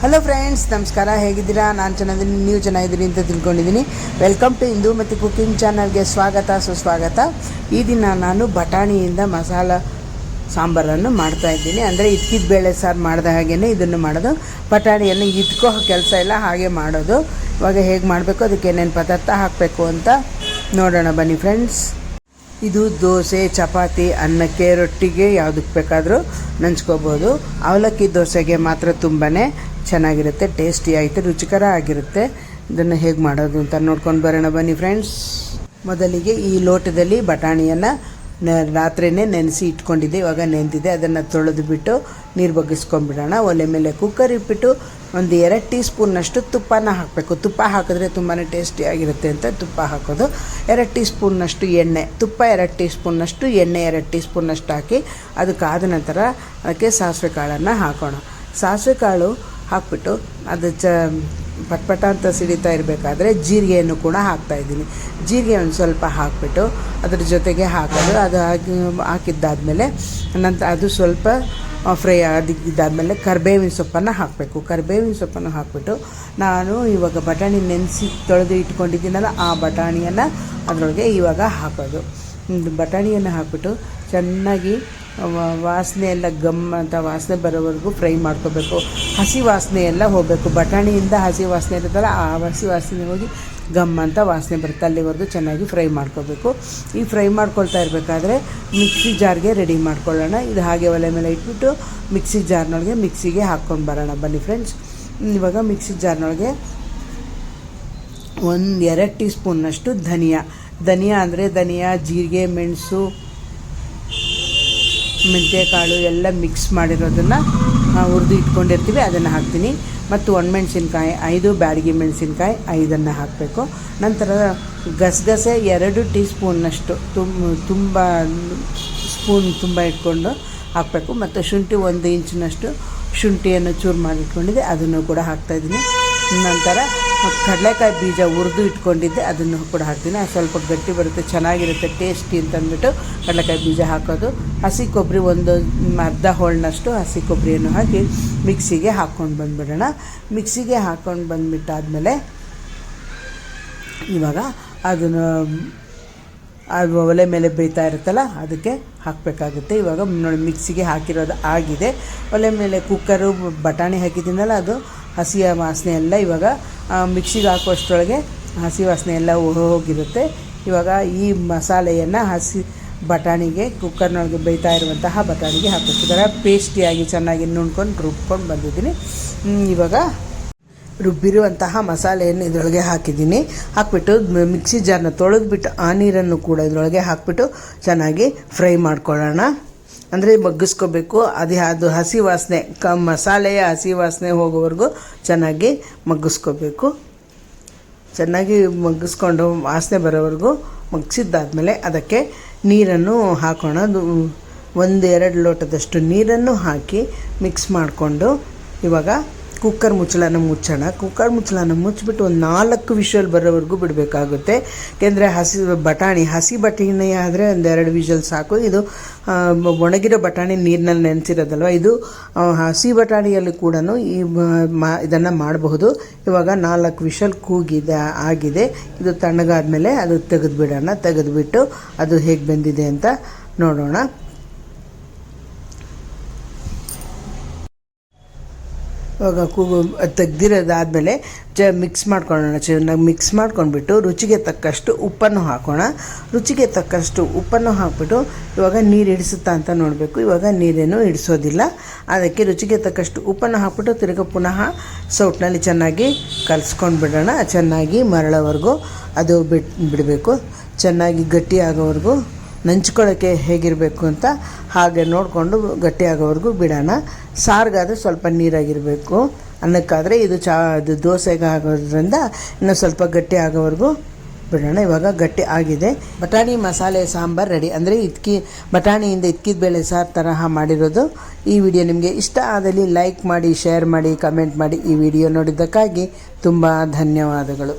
Hello friends, ನಮಸ್ಕಾರ. ಹೇಗಿದ್ದೀರಾ? ನಾನು ಚೆನ್ನಾಗಿದ್ದೀನಿ, ನೀವು ಚೆನ್ನಾಗಿದ್ದೀರಿ ಅಂತ ತಿಳ್ಕೊಂಡಿದ್ದೀನಿ. ವೆಲ್ಕಮ್ ಟು ಇಂದು ಮತ್ತು ಕುಕಿಂಗ್ ಚಾನಲ್ಗೆ ಸ್ವಾಗತ, ಸುಸ್ವಾಗತ. ಈ ದಿನ ನಾನು ಬಟಾಣಿಯಿಂದ ಮಸಾಲ ಸಾಂಬಾರನ್ನು ಮಾಡ್ತಾಯಿದ್ದೀನಿ. ಅಂದರೆ ಇದ್ಕಿದ ಬೇಳೆ ಸಾರು ಮಾಡಿದ ಹಾಗೆಯೇ ಇದನ್ನು ಮಾಡೋದು. ಬಟಾಣಿಯನ್ನು ಇದ್ಕೋ ಕೆಲಸ ಇಲ್ಲ, ಹಾಗೆ ಮಾಡೋದು. ಇವಾಗ ಹೇಗೆ ಮಾಡಬೇಕು, ಅದಕ್ಕೆ ಏನೇನು ಪದಾರ್ಥ ಹಾಕಬೇಕು ಅಂತ ನೋಡೋಣ ಬನ್ನಿ ಫ್ರೆಂಡ್ಸ್. ಇದು ದೋಸೆ, ಚಪಾತಿ, ಅನ್ನಕ್ಕೆ, ರೊಟ್ಟಿಗೆ ಯಾವುದಕ್ಕೆ ಬೇಕಾದರೂ ನೆಂಚ್ಕೋಬೋದು. ಅವಲಕ್ಕಿ ದೋಸೆಗೆ ಮಾತ್ರ ತುಂಬಾ ಚೆನ್ನಾಗಿರುತ್ತೆ, ಟೇಸ್ಟಿಯಾಗಿರುತ್ತೆ, ರುಚಿಕರ ಆಗಿರುತ್ತೆ. ಇದನ್ನು ಹೇಗೆ ಮಾಡೋದು ಅಂತ ನೋಡ್ಕೊಂಡು ಬರೋಣ ಬನ್ನಿ ಫ್ರೆಂಡ್ಸ್. ಮೊದಲಿಗೆ ಈ ಲೋಟದಲ್ಲಿ ಬಟಾಣಿಯನ್ನು ರಾತ್ರಿಯೇ ನೆನೆಸಿ ಇಟ್ಕೊಂಡಿದ್ದೆ. ಇವಾಗ ನೆಂದಿದೆ, ಅದನ್ನು ತೊಳೆದು ಬಿಟ್ಟು ನೀರು ಬಗ್ಗಿಸ್ಕೊಂಡ್ಬಿಡೋಣ. ಒಲೆ ಮೇಲೆ ಕುಕ್ಕರ್ ಇಟ್ಬಿಟ್ಟು ಒಂದು 2 ಟೀ ಸ್ಪೂನ್ನಷ್ಟು ತುಪ್ಪನ ಹಾಕಬೇಕು. ತುಪ್ಪ ಹಾಕಿದ್ರೆ ತುಂಬಾ ಟೇಸ್ಟಿಯಾಗಿರುತ್ತೆ ಅಂತ ತುಪ್ಪ ಹಾಕೋದು. 2 ಟೀ ಸ್ಪೂನ್ನಷ್ಟು ಎಣ್ಣೆ, ತುಪ್ಪ 2 ಟೀ ಸ್ಪೂನ್ನಷ್ಟು ಎಣ್ಣೆ 2 ಟೀ ಸ್ಪೂನ್ನಷ್ಟು ಹಾಕಿ ಅದಕ್ಕಾದ ನಂತರ ಅದಕ್ಕೆ ಸಾಸಿವೆ ಕಾಳನ್ನು ಹಾಕೋಣ. ಸಾಸಿವೆ ಕಾಳು ಹಾಕ್ಬಿಟ್ಟು ಅದು ಪಟ್ಪಟ ಅಂತ ಸಿಡಿತಾ ಇರಬೇಕಾದ್ರೆ ಜೀರಿಗೆಯನ್ನು ಕೂಡ ಹಾಕ್ತಾಯಿದ್ದೀನಿ. ಜೀರಿಗೆ ಒಂದು ಸ್ವಲ್ಪ ಹಾಕಿಬಿಟ್ಟು ಅದ್ರ ಜೊತೆಗೆ ಹಾಕೋದು. ಅದು ಹಾಕಿದ್ದಾದಮೇಲೆ ನಂತರ ಅದು ಸ್ವಲ್ಪ ಫ್ರೈ ಆಗಿದ್ದಾದಮೇಲೆ ಕರಿಬೇವಿನ ಸೊಪ್ಪನ್ನು ಹಾಕಬೇಕು. ಕರಿಬೇವಿನ ಸೊಪ್ಪನ್ನು ಹಾಕಿಬಿಟ್ಟು ನಾನು ಇವಾಗ ಬಟಾಣಿ ನೆನೆಸಿ ತೊಳೆದು ಇಟ್ಕೊಂಡಿದ್ದೀನಲ್ಲ, ಆ ಬಟಾಣಿಯನ್ನು ಅದರೊಳಗೆ ಇವಾಗ ಹಾಕೋದು. ಬಟಾಣಿಯನ್ನು ಹಾಕಿಬಿಟ್ಟು ಚೆನ್ನಾಗಿ ವಾಸನೆ ಎಲ್ಲ ಗಮ್ ಅಂತ ವಾಸನೆ ಬರೋವರೆಗೂ ಫ್ರೈ ಮಾಡ್ಕೋಬೇಕು. ಹಸಿ ವಾಸನೆ ಎಲ್ಲ ಹೋಗಬೇಕು. ಬಟಾಣಿಯಿಂದ ಹಸಿ ವಾಸನೆ ಇರುತ್ತಲ್ಲ, ಆ ಹಸಿ ವಾಸನೆ ಹೋಗಿ ಗಮ್ ಅಂತ ವಾಸನೆ ಬರುತ್ತೆ, ಅಲ್ಲಿವರೆಗೂ ಚೆನ್ನಾಗಿ ಫ್ರೈ ಮಾಡ್ಕೋಬೇಕು. ಈ ಫ್ರೈ ಮಾಡ್ಕೊಳ್ತಾ ಇರಬೇಕಾದ್ರೆ ಮಿಕ್ಸಿ ಜಾರ್ಗೆ ರೆಡಿ ಮಾಡ್ಕೊಳ್ಳೋಣ. ಇದು ಹಾಗೆ ಒಲೆ ಮೇಲೆ ಇಟ್ಬಿಟ್ಟು ಮಿಕ್ಸಿ ಜಾರ್ನೊಳಗೆ ಮಿಕ್ಸಿಗೆ ಹಾಕ್ಕೊಂಡು ಬರೋಣ ಬನ್ನಿ ಫ್ರೆಂಡ್ಸ್. ಇವಾಗ ಮಿಕ್ಸಿ ಜಾರ್ನೊಳಗೆ 2 ಟೀ ಸ್ಪೂನ್ನಷ್ಟು ಧನಿಯಾ ಅಂದರೆ ಧನಿಯಾ, ಜೀರಿಗೆ, ಮೆಣಸು, ಮೆಂತ್ಯಕಾಳು ಎಲ್ಲ ಮಿಕ್ಸ್ ಮಾಡಿರೋದನ್ನು ಹುರಿದು ಇಟ್ಕೊಂಡಿರ್ತೀವಿ, ಅದನ್ನು ಹಾಕ್ತೀನಿ. ಮತ್ತು ಒಣಮೆಣ್ಸಿನ್ಕಾಯಿ 5, ಬ್ಯಾಡಗಿ ಮೆಣಸಿನ್ಕಾಯಿ 5 ಹಾಕಬೇಕು. ನಂತರ ಗಸಗಸೆ 2 ಟೀ ಸ್ಪೂನ್ನಷ್ಟು ತುಂಬ ಇಟ್ಕೊಂಡು ಹಾಕಬೇಕು. ಮತ್ತು ಶುಂಠಿ 1 ಇಂಚಿನಷ್ಟು ಶುಂಠಿಯನ್ನು ಚೂರು ಮಾಡಿಟ್ಕೊಂಡಿದ್ದೆ, ಅದನ್ನು ಕೂಡ ಹಾಕ್ತಾಯಿದ್ದೀನಿ. ನಂತರ ಕಡಲೆಕಾಯಿ ಬೀಜ ಹುರಿದು ಇಟ್ಕೊಂಡಿದ್ದೆ, ಅದನ್ನು ಕೂಡ ಹಾಕ್ತೀನಿ. ಅದು ಸ್ವಲ್ಪ ಗಟ್ಟಿ ಬರುತ್ತೆ, ಚೆನ್ನಾಗಿರುತ್ತೆ, ಟೇಸ್ಟಿ ಅಂತಂದ್ಬಿಟ್ಟು ಕಡಲೆಕಾಯಿ ಬೀಜ ಹಾಕೋದು. ಹಸಿ ಕೊಬ್ಬರಿ ಒಂದು ಅರ್ಧ ಹೋಳಿನಷ್ಟು ಹಸಿ ಕೊಬ್ಬರಿಯನ್ನು ಹಾಕಿ ಮಿಕ್ಸಿಗೆ ಹಾಕ್ಕೊಂಡು ಬಂದುಬಿಡೋಣ. ಮಿಕ್ಸಿಗೆ ಹಾಕ್ಕೊಂಡು ಬಂದುಬಿಟ್ಟಾದಮೇಲೆ ಇವಾಗ ಅದನ್ನು ಅದು ಒಲೆ ಮೇಲೆ ಬೇಯ್ತಾ ಇರುತ್ತಲ್ಲ, ಅದಕ್ಕೆ ಹಾಕಬೇಕಾಗುತ್ತೆ. ಇವಾಗ ನೋಡಿ, ಮಿಕ್ಸಿಗೆ ಹಾಕಿರೋದು ಆಗಿದೆ. ಒಲೆ ಮೇಲೆ ಕುಕ್ಕರು ಬಟಾಣಿ ಹಾಕಿದ್ದೀನಲ್ಲ, ಅದು ಹಸಿಯ ವಾಸನೆ ಎಲ್ಲ ಇವಾಗ ಮಿಕ್ಸಿಗೆ ಹಾಕುವಷ್ಟರೊಳಗೆ ಹಸಿ ವಾಸನೆ ಎಲ್ಲ ಹೋಗಿರುತ್ತೆ. ಇವಾಗ ಈ ಮಸಾಲೆಯನ್ನು ಹಸಿ ಬಟಾಣಿಗೆ, ಕುಕ್ಕರ್ನೊಳಗೆ ಬೇಯ್ತಾ ಇರುವಂತಹ ಬಟಾಣಿಗೆ ಹಾಕಿರ್ತಿದ್ದಾರೆ. ಪೇಸ್ಟಿಯಾಗಿ ಚೆನ್ನಾಗಿ ರುಬ್ಕೊಂಡು ಬಂದಿದ್ದೀನಿ. ಇವಾಗ ರುಬ್ಬಿರುವಂತಹ ಮಸಾಲೆಯನ್ನು ಇದರೊಳಗೆ ಹಾಕಿದ್ದೀನಿ. ಹಾಕಿಬಿಟ್ಟು ಮಿಕ್ಸಿ ಜಾರ್ನ ತೊಳೆದ್ಬಿಟ್ಟು ಆ ನೀರನ್ನು ಕೂಡ ಇದರೊಳಗೆ ಹಾಕಿಬಿಟ್ಟು ಚೆನ್ನಾಗಿ ಫ್ರೈ ಮಾಡ್ಕೊಳ್ಳೋಣ. ಅಂದರೆ ಮಗ್ಗಿಸ್ಕೋಬೇಕು. ಅದು ಹಸಿ ವಾಸನೆ, ಮಸಾಲೆಯ ಹಸಿ ವಾಸನೆ ಹೋಗೋವರೆಗೂ ಚೆನ್ನಾಗಿ ಮಗ್ಗಿಸ್ಕೋಬೇಕು. ಚೆನ್ನಾಗಿ ಮಗ್ಗಿಸ್ಕೊಂಡು ವಾಸನೆ ಬರೋವರೆಗೂ ಮಗ್ಗಿಸಿದ್ದಾದಮೇಲೆ ಅದಕ್ಕೆ ನೀರನ್ನು ಹಾಕೋಣ. 1-2 ಲೋಟದಷ್ಟು ನೀರನ್ನು ಹಾಕಿ ಮಿಕ್ಸ್ ಮಾಡಿಕೊಂಡು ಇವಾಗ ಕುಕ್ಕರ್ ಮುಚ್ಚಳನ ಮುಚ್ಚೋಣ. ಕುಕ್ಕರ್ ಮುಚ್ಚಳನ ಮುಚ್ಚಿಬಿಟ್ಟು ಒಂದು 4 ವಿಷಲ್ ಬರೋವರೆಗೂ ಬಿಡಬೇಕಾಗುತ್ತೆ. ಏಕೆಂದರೆ ಹಸಿ ಬಟಾಣಿ ಆದರೆ 2 ವಿಷಲ್ ಸಾಕು. ಇದು ಒಣಗಿರೋ ಬಟಾಣಿ ನೀರಿನಲ್ಲಿ ನೆನೆಸಿರೋದಲ್ವ, ಇದು ಹಸಿ ಬಟಾಣಿಯಲ್ಲಿ ಕೂಡ ಇದನ್ನು ಮಾಡಬಹುದು. ಇವಾಗ 4 ವಿಷಲ್ ಆಗಿದೆ. ಇದು ತಣ್ಣಗಾದ್ಮೇಲೆ ಅದು ತೆಗೆದುಬಿಡೋಣ. ತೆಗೆದುಬಿಟ್ಟು ಅದು ಹೇಗೆ ಬೆಂದಿದೆ ಅಂತ ನೋಡೋಣ. ಇವಾಗ ತೆಗ್ದಿರೋದಾದಮೇಲೆ ಮಿಕ್ಸ್ ಮಾಡ್ಕೊಳ್ಳೋಣ. ಚೆನ್ನಾಗಿ ಮಿಕ್ಸ್ ಮಾಡ್ಕೊಂಡ್ಬಿಟ್ಟು ರುಚಿಗೆ ತಕ್ಕಷ್ಟು ಉಪ್ಪನ್ನು ಹಾಕೋಣ. ರುಚಿಗೆ ತಕ್ಕಷ್ಟು ಉಪ್ಪನ್ನು ಹಾಕ್ಬಿಟ್ಟು ಇವಾಗ ನೀರು ಹಿಡಿಸುತ್ತಾ ಅಂತ ನೋಡಬೇಕು. ಇವಾಗ ನೀರೇನು ಹಿಡಿಸೋದಿಲ್ಲ. ಅದಕ್ಕೆ ರುಚಿಗೆ ತಕ್ಕಷ್ಟು ಉಪ್ಪನ್ನು ಹಾಕ್ಬಿಟ್ಟು ತಿರ್ಗಿ ಪುನಃ ಸೌಟ್ನಲ್ಲಿ ಚೆನ್ನಾಗಿ ಕಲಿಸ್ಕೊಂಡು ಬಿಡೋಣ. ಚೆನ್ನಾಗಿ ಮರಳೋವರೆಗೂ ಅದು ಬಿಡಬೇಕು. ಚೆನ್ನಾಗಿ ಗಟ್ಟಿ ಆಗೋವರೆಗೂ, ನೆಂಚ್ಕೊಳ್ಳೋಕ್ಕೆ ಹೇಗಿರಬೇಕು ಅಂತ ಹಾಗೆ ನೋಡಿಕೊಂಡು ಗಟ್ಟಿ ಆಗೋವರೆಗೂ ಬಿಡೋಣ. ಸಾರಿಗಾದರೆ ಸ್ವಲ್ಪ ನೀರಾಗಿರಬೇಕು. ಅನ್ನಕ್ಕಾದರೆ ಇದು ದೋಸೆಗೆ ಆಗೋದ್ರಿಂದ ಇನ್ನೂ ಸ್ವಲ್ಪ ಗಟ್ಟಿ ಆಗೋವರೆಗೂ ಬಿಡೋಣ. ಇವಾಗ ಗಟ್ಟಿ ಆಗಿದೆ. ಬಟಾಣಿ ಮಸಾಲೆ ಸಾಂಬಾರು ರೆಡಿ. ಅಂದರೆ ಬಟಾಣಿಯಿಂದ ಇದ್ಕಿದ ಬೇಳೆ ಸಾರು ತರಹ ಮಾಡಿರೋದು. ಈ ವಿಡಿಯೋ ನಿಮಗೆ ಇಷ್ಟ ಆದಲ್ಲಿ ಲೈಕ್ ಮಾಡಿ, ಶೇರ್ ಮಾಡಿ, ಕಮೆಂಟ್ ಮಾಡಿ. ಈ ವಿಡಿಯೋ ನೋಡಿದ್ದಕ್ಕಾಗಿ ತುಂಬ ಧನ್ಯವಾದಗಳು.